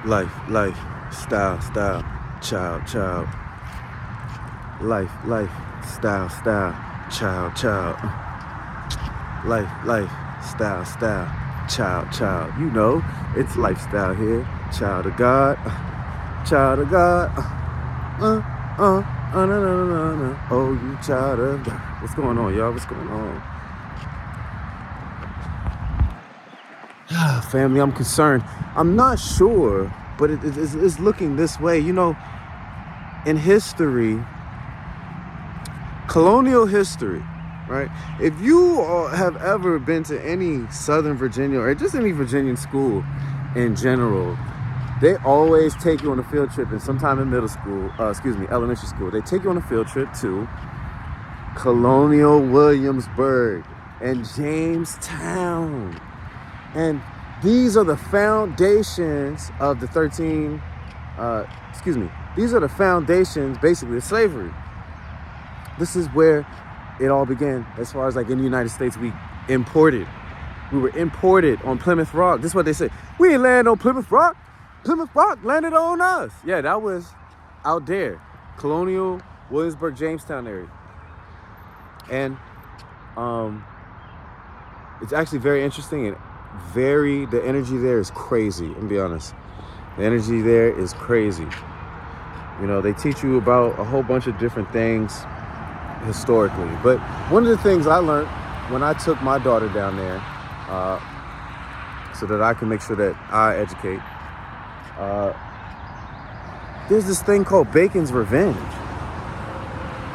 Life, style, child. Life, style, child. Life, style, child. You know, it's lifestyle here. Child of God, child of God. No. Oh, you child of God. What's going on, y'all? What's going on? Family, I'm concerned. I'm not sure, but it's looking this way. You know, in history, colonial history, right? If you have ever been to any Southern Virginia or just any Virginian school in general, they always take you on a field trip, and sometime in elementary school, they take you on a field trip to Colonial Williamsburg and Jamestown. And these are the foundations of the these are the foundations basically of slavery. This is where it all began. As far as like in the United States, we were imported on Plymouth Rock. This is what they say. We ain't land on Plymouth Rock. Plymouth Rock landed on us. Yeah, that was out there. Colonial, Williamsburg, Jamestown area. And it's actually very interesting and the energy there is crazy. I'm gonna be honest. The energy there is crazy. You know, they teach you about a whole bunch of different things historically. But one of the things I learned when I took my daughter down there, so that I can make sure that I educate, there's this thing called Bacon's Revenge.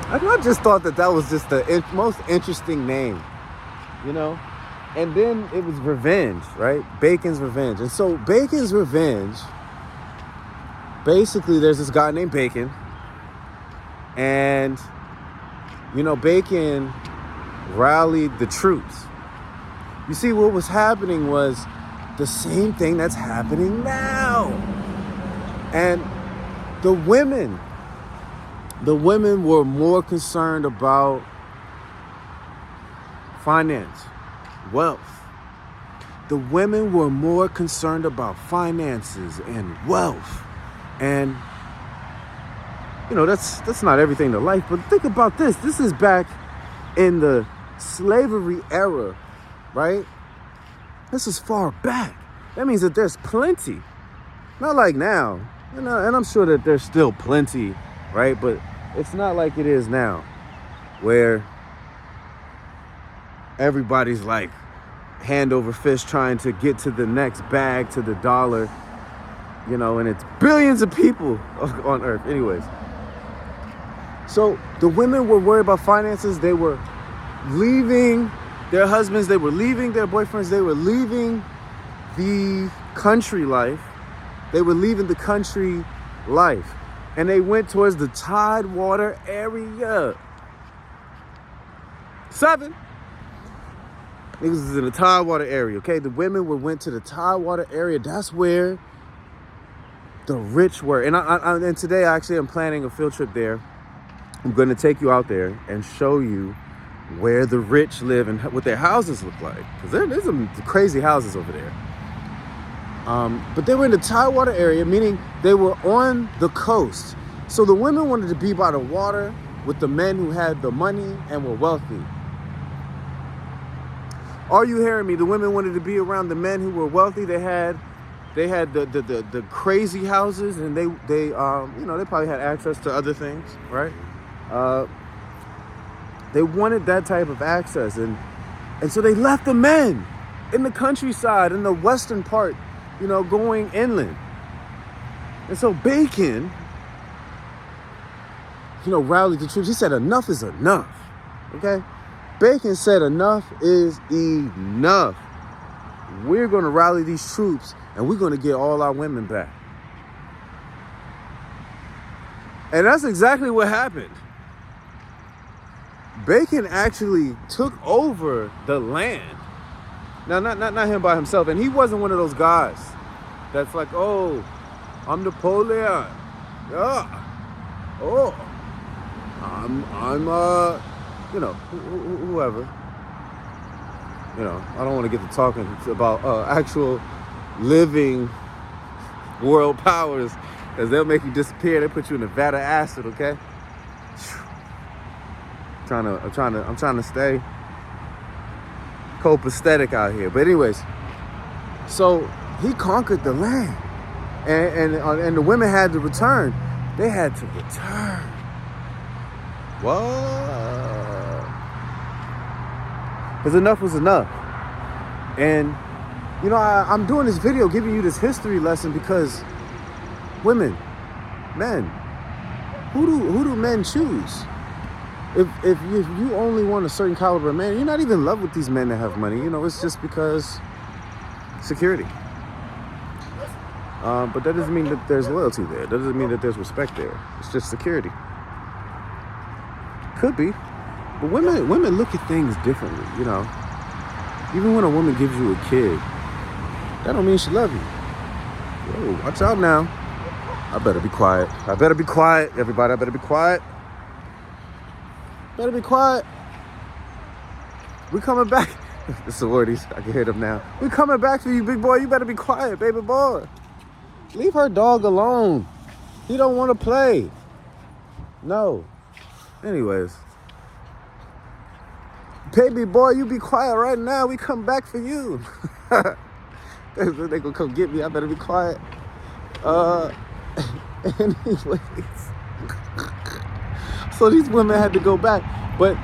I just thought that was just the most interesting name, you know? And then it was revenge, right? Bacon's Revenge. And so Bacon's Revenge, basically there's this guy named Bacon, and you know, Bacon rallied the troops. You see, what was happening was the same thing that's happening now. And the women were more concerned about finance, wealth. The women were more concerned about finances and wealth. And you know, that's not everything to life, but think about this. This is back in the slavery era, right? This is far back. That means that there's plenty. Not like now, you know, and I'm sure that there's still plenty, right? But it's not like it is now, where everybody's like hand over fist trying to get to the next bag, to the dollar, you know, and it's billions of people on earth. Anyways. So the women were worried about finances. They were leaving their husbands. They were leaving their boyfriends. They were leaving the country life. They were leaving the country life. And they went towards the Tidewater area. 7. Niggas was in the Tidewater area, okay? The women went to the Tidewater area. That's where the rich were. And today, actually, I'm planning a field trip there. I'm going to take you out there and show you where the rich live and what their houses look like. Because there's some crazy houses over there. But they were in the Tidewater area, meaning they were on the coast. So the women wanted to be by the water with the men who had the money and were wealthy. Are you hearing me? The women wanted to be around the men who were wealthy. They had the crazy houses, and they you know, they probably had access to other things, right? They wanted that type of access, and so they left the men in the countryside, in the western part, you know, going inland. And so Bacon, you know, rallied the troops. He said, enough is enough, okay? Bacon said, enough is enough. We're going to rally these troops, and we're going to get all our women back. And that's exactly what happened. Bacon actually took over the land. Now, not him by himself. And he wasn't one of those guys that's like, oh, I'm Napoleon. Yeah. Oh, I'm you know, whoever. You know, I don't want to get to talking about actual living world powers, because they'll make you disappear. They put you in a vat of acid, okay? I'm trying to stay copacetic out here. But anyways, so he conquered the land, and the women had to return. They had to return. What? Because enough was enough. And you know, I'm doing this video giving you this history lesson because women, men, who do men choose? If you only want a certain caliber of man, you're not even in love with these men that have money. You know, it's just because security. But that doesn't mean that there's loyalty there. That doesn't mean that there's respect there. It's just security. Could be. But women look at things differently, you know. Even when a woman gives you a kid, that don't mean she love you. Whoa, watch out now. I better be quiet. Everybody. I better be quiet. Better be quiet. We coming back. The sororities, I can hear them now. We coming back for you, big boy. You better be quiet, baby boy. Leave her dog alone. He don't want to play. No. Anyways. Baby boy, you be quiet right now. We come back for you. They gonna come get me. I better be quiet. Anyways. So these women had to go back. But,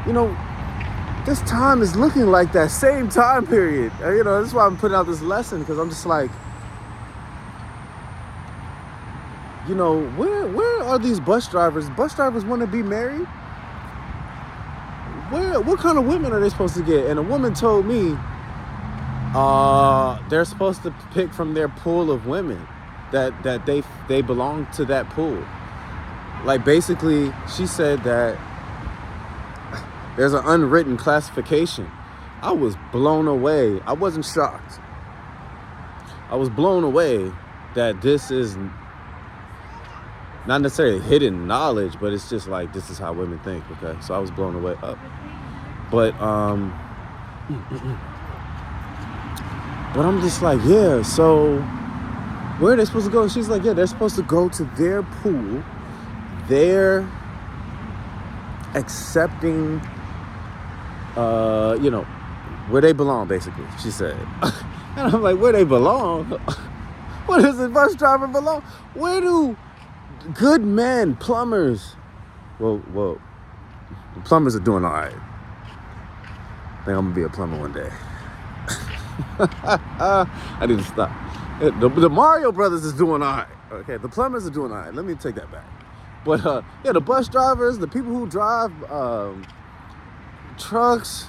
you know, this time is looking like that same time period. You know, that's why I'm putting out this lesson, because I'm just like, you know, where are these bus drivers? Bus drivers want to be married? What kind of women are they supposed to get? And a woman told me they're supposed to pick from their pool of women that they belong to that pool. Like, basically, she said that there's an unwritten classification. I was blown away. I wasn't shocked. I was blown away that this is not necessarily hidden knowledge, but it's just like, this is how women think, okay? So I was blown away up. But I'm just like, yeah, so where are they supposed to go? And she's like, yeah, they're supposed to go to their pool. They're accepting, you know, where they belong, basically, she said. And I'm like, where they belong? Where does a bus driver belong? Where do good men, plumbers, well, the plumbers are doing all right. I think I'm gonna be a plumber one day. I need to stop. The Mario Brothers is doing all right. Okay, the plumbers are doing all right. Let me take that back. But yeah, the bus drivers, the people who drive trucks,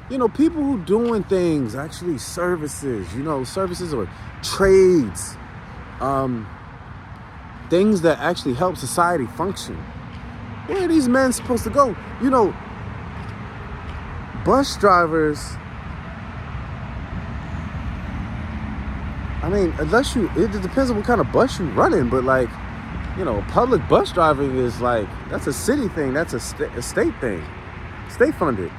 you know, people who doing things, actually services, you know, services or trades, things that actually help society function. Where are these men supposed to go? You know, bus drivers, I mean, it depends on what kind of bus you're running, but like, you know, public bus driving is like, that's a city thing, that's a state thing, state funded.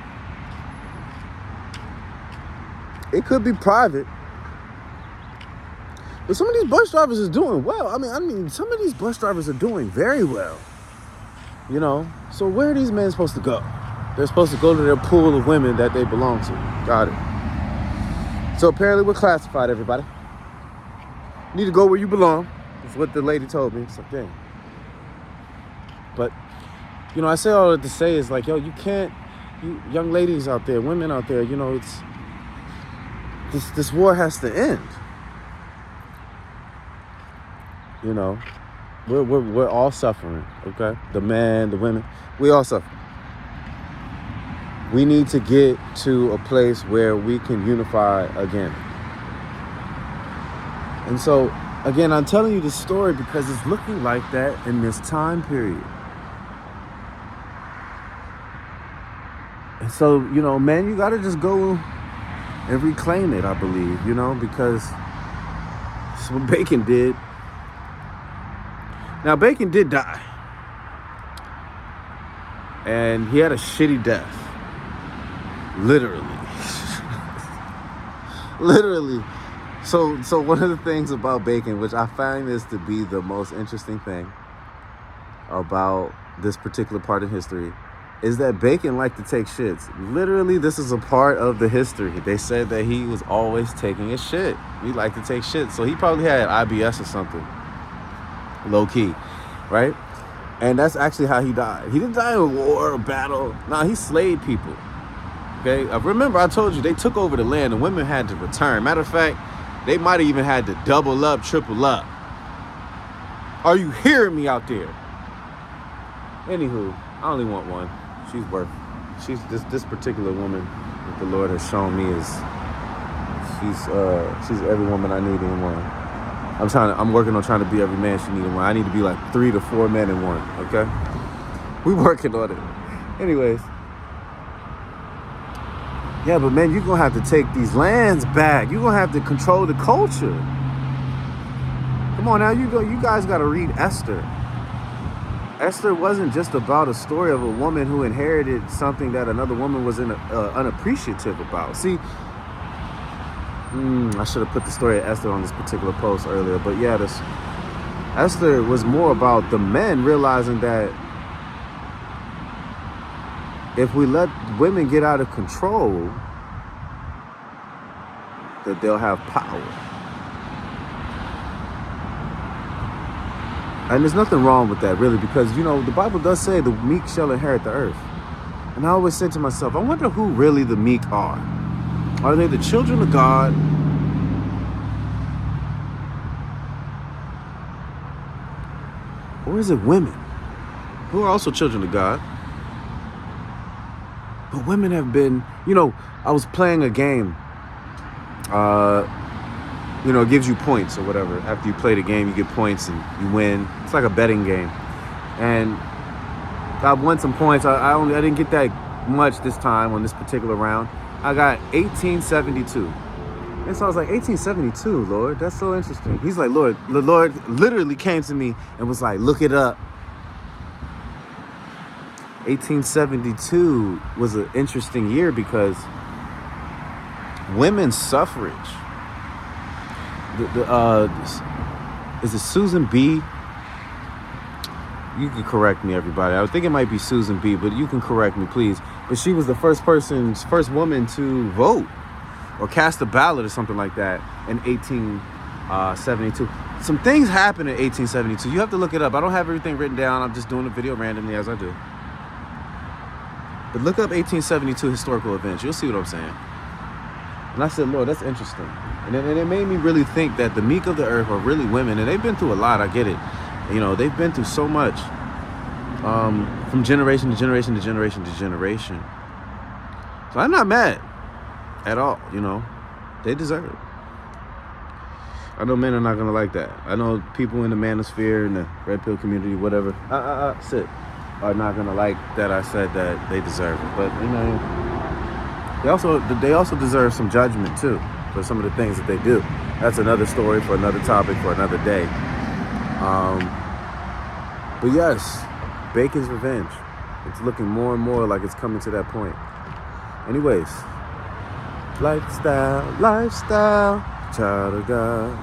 It could be private. But some of these bus drivers is doing well. I mean, some of these bus drivers are doing very well. You know, so where are these men supposed to go? They're supposed to go to their pool of women that they belong to. Got it. So apparently we're classified, everybody. You need to go where you belong. That's what the lady told me. It's like, dang. But, you know, I say all that to say is like, yo, you can't, you young ladies out there, women out there, you know, it's, this war has to end. You know, we're all suffering, okay? The men, the women, we all suffer. We need to get to a place where we can unify again. And so, again, I'm telling you this story because it's looking like that in this time period. And so, you know, man, you got to just go and reclaim it, I believe, you know, because that's what Bacon did. Now, Bacon did die. And he had a shitty death. Literally. Literally. So one of the things about bacon, which I find this to be the most interesting thing about this particular part of history, is that Bacon liked to take shits. Literally, this is a part of the history. They said that he was always taking a shit. He liked to take shit. So he probably had IBS or something. Low key, right? And that's actually how he died. He didn't die in a war or battle. Nah, he slayed people. Okay? Remember, I told you, they took over the land and women had to return. Matter of fact, they might have even had to double up, triple up. Are you hearing me out there? Anywho, I only want one. She's this particular woman that the Lord has shown me is she's every woman I need in one. I'm working on trying to be every man she needs in one. I need to be like 3 to 4 men in one, okay? We working on it. Anyways. Yeah, but man, you're gonna have to take these lands back. You're gonna have to control the culture. Come on now, you guys gotta read Esther. Esther wasn't just about a story of a woman who inherited something that another woman was unappreciative about. See, I should have put the story of Esther on this particular post earlier. But yeah, Esther was more about the men realizing that if we let women get out of control, that they'll have power. And there's nothing wrong with that, really, because, the Bible does say the meek shall inherit the earth. And I always say to myself, I wonder who really the meek are. Are they the children of God? Or is it women who are also children of God? But women have been, I was playing a game. It gives you points or whatever. After you play the game, you get points and you win. It's like a betting game. And I won some points. I didn't get that much this time on this particular round. I got 1872. And so I was like, 1872, Lord, that's so interesting. He's like, Lord, the Lord literally came to me and was like, look it up. 1872 was an interesting year because women's suffrage. Is it Susan B? You can correct me, everybody. I think it might be Susan B, but you can correct me, please. But she was the first woman to vote or cast a ballot or something like that in 1872. Some things happened in 1872. You have to look it up. I don't have everything written down. I'm just doing the video randomly as I do. But look up 1872 historical events. You'll see what I'm saying. And I said, Lord, that's interesting. And it made me really think that the meek of the earth are really women. And they've been through a lot. I get it. They've been through so much. From generation to generation to generation to generation. So I'm not mad at all. They deserve it. I know men are not going to like that. I know people in the manosphere, in the red pill community, whatever, are not going to like that I said that they deserve it. But, they also deserve some judgment, too, for some of the things that they do. That's another story for another topic for another day. But yes, Bacon's revenge. It's looking more and more like it's coming to that point. Anyways, lifestyle, child of God.